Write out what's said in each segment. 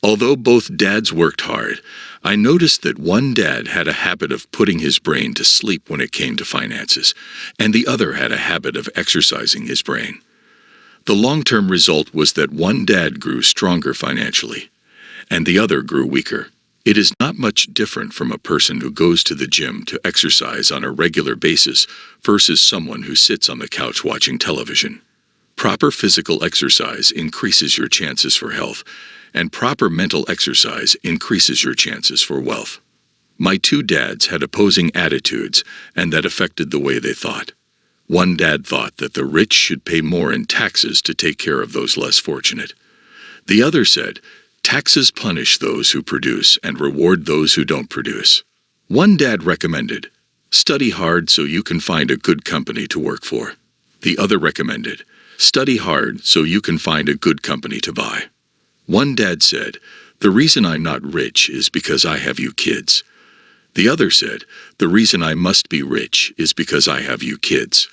Although both dads worked hard, I noticed that one dad had a habit of putting his brain to sleep when it came to finances, and the other had a habit of exercising his brain. The long-term result was that one dad grew stronger financially, and the other grew weaker. It is not much different from a person who goes to the gym to exercise on a regular basis versus someone who sits on the couch watching television. Proper physical exercise increases your chances for health, and proper mental exercise increases your chances for wealth. My two dads had opposing attitudes, and that affected the way they thought. One dad thought that the rich should pay more in taxes to take care of those less fortunate. The other said, taxes punish those who produce and reward those who don't produce. One dad recommended, study hard so you can find a good company to work for. The other recommended, study hard so you can find a good company to buy. One dad said, the reason I'm not rich is because I have you kids. The other said, the reason I must be rich is because I have you kids.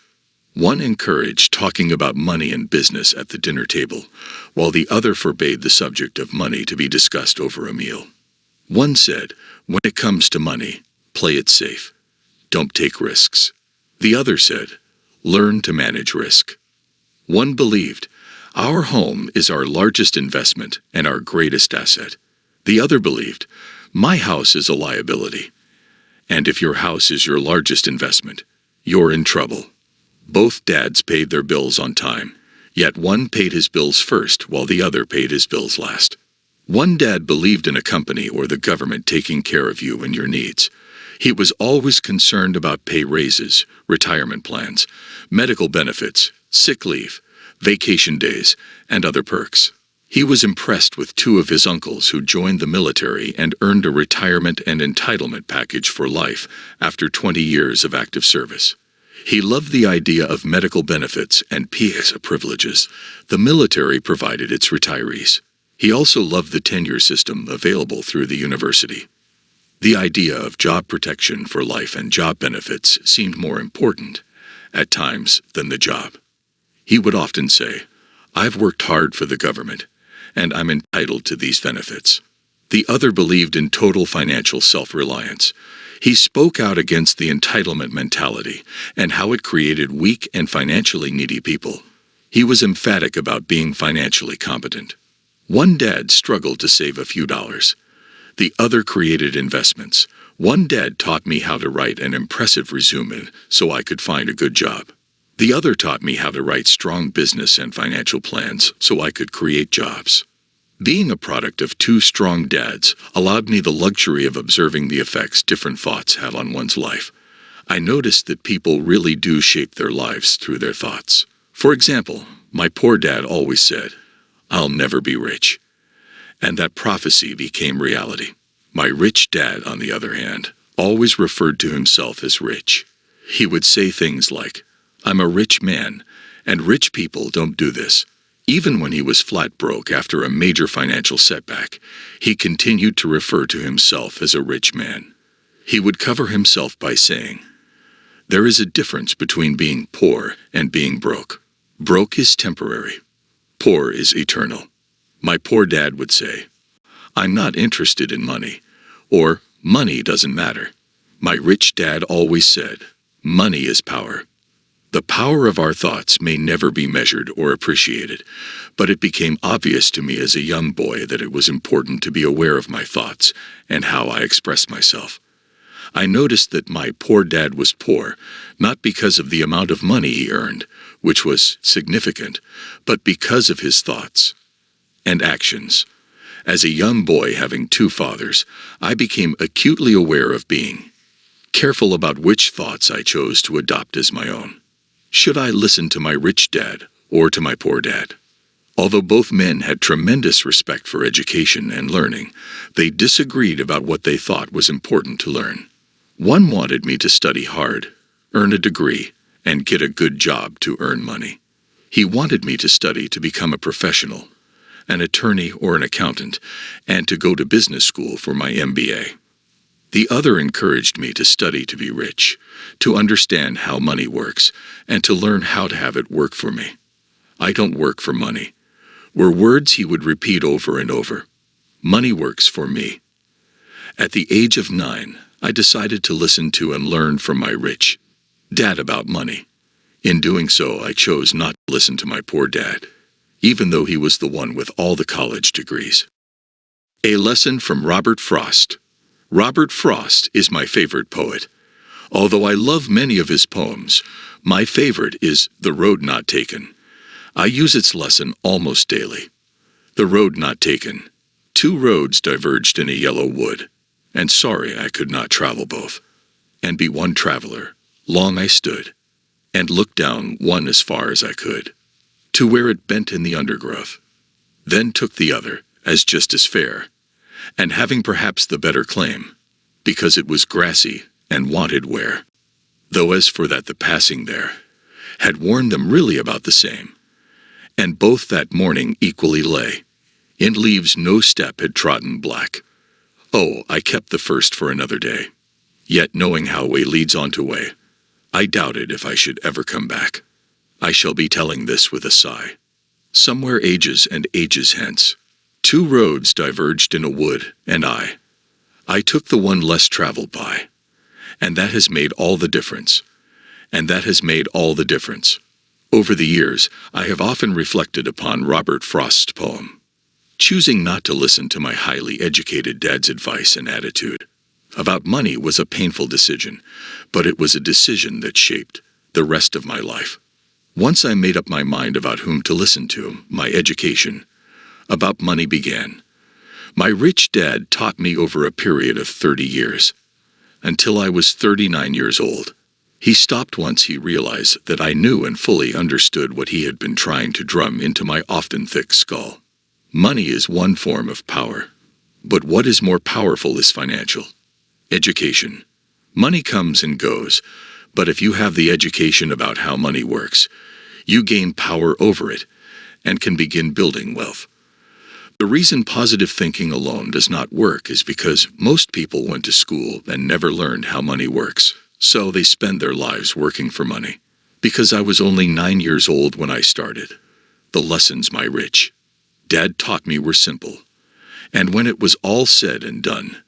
One encouraged talking about money and business at the dinner table, while the other forbade the subject of money to be discussed over a meal. One said, when it comes to money, play it safe. Don't take risks. The other said, learn to manage risk. One believed, our home is our largest investment and our greatest asset. The other believed, my house is a liability. And if your house is your largest investment, you're in trouble. Both dads paid their bills on time, yet one paid his bills first while the other paid his bills last. One dad believed in a company or the government taking care of you and your needs. He was always concerned about pay raises, retirement plans, medical benefits, sick leave, vacation days, and other perks. He was impressed with two of his uncles who joined the military and earned a retirement and entitlement package for life after 20 years of active service. He loved the idea of medical benefits and PSA privileges the military provided its retirees. He also loved the tenure system available through the university. The idea of job protection for life and job benefits seemed more important, at times, than the job. He would often say, I've worked hard for the government, and I'm entitled to these benefits. The other believed in total financial self-reliance. He spoke out against the entitlement mentality and how it created weak and financially needy people. He was emphatic about being financially competent. One dad struggled to save a few dollars. The other created investments. One dad taught me how to write an impressive resume so I could find a good job. The other taught me how to write strong business and financial plans so I could create jobs. Being a product of two strong dads allowed me the luxury of observing the effects different thoughts have on one's life. I noticed that people really do shape their lives through their thoughts. For example, my poor dad always said, I'll never be rich. And that prophecy became reality. My rich dad, on the other hand, always referred to himself as rich. He would say things like, I'm a rich man, and rich people don't do this. Even when he was flat broke after a major financial setback, he continued to refer to himself as a rich man. He would cover himself by saying, there is a difference between being poor and being broke. Broke is temporary. Poor is eternal. My poor dad would say, I'm not interested in money, or money doesn't matter. My rich dad always said, money is power. The power of our thoughts may never be measured or appreciated, but it became obvious to me as a young boy that it was important to be aware of my thoughts and how I expressed myself. I noticed that my poor dad was poor, not because of the amount of money he earned, which was significant, but because of his thoughts and actions. As a young boy having two fathers, I became acutely aware of being careful about which thoughts I chose to adopt as my own. Should I listen to my rich dad or to my poor dad? Although both men had tremendous respect for education and learning, they disagreed about what they thought was important to learn. One wanted me to study hard, earn a degree, and get a good job to earn money. He wanted me to study to become a professional, an attorney or an accountant, and to go to business school for my MBA. The other encouraged me to study to be rich, to understand how money works, and to learn how to have it work for me. I don't work for money, were words he would repeat over and over. Money works for me. At the age of 9, I decided to listen to and learn from my rich dad about money. In doing so, I chose not to listen to my poor dad, even though he was the one with all the college degrees. A lesson from Robert Frost. Robert Frost is my favorite poet. Although I love many of his poems, my favorite is The Road Not Taken. I use its lesson almost daily. The road not taken. 2 roads diverged in a yellow wood, and sorry I could not travel both. And be one traveler, long I stood, and looked down one as far as I could, to where it bent in the undergrowth. Then took the other, as just as fair, and having perhaps the better claim, because it was grassy and wanted wear. Though as for that the passing there, had warned them really about the same, and both that morning equally lay, in leaves no step had trodden black. Oh, I kept the first for another day, yet knowing how way leads on to way, I doubted if I should ever come back. I shall be telling this with a sigh. Somewhere ages and ages hence, 2 roads diverged in a wood, and I took the one less traveled by. And that has made all the difference. And that has made all the difference. Over the years, I have often reflected upon Robert Frost's poem. Choosing not to listen to my highly educated dad's advice and attitude about money was a painful decision, but it was a decision that shaped the rest of my life. Once I made up my mind about whom to listen to, my education about money began. My rich dad taught me over a period of 30 years. Until I was 39 years old. He stopped once he realized that I knew and fully understood what he had been trying to drum into my often thick skull. Money is one form of power, but what is more powerful is financial. Education. Money comes and goes, but if you have the education about how money works, you gain power over it and can begin building wealth. The reason positive thinking alone does not work is because most people went to school and never learned how money works, so they spend their lives working for money. Because I was only 9 years old when I started, the lessons my rich dad taught me were simple. And when it was all said and done,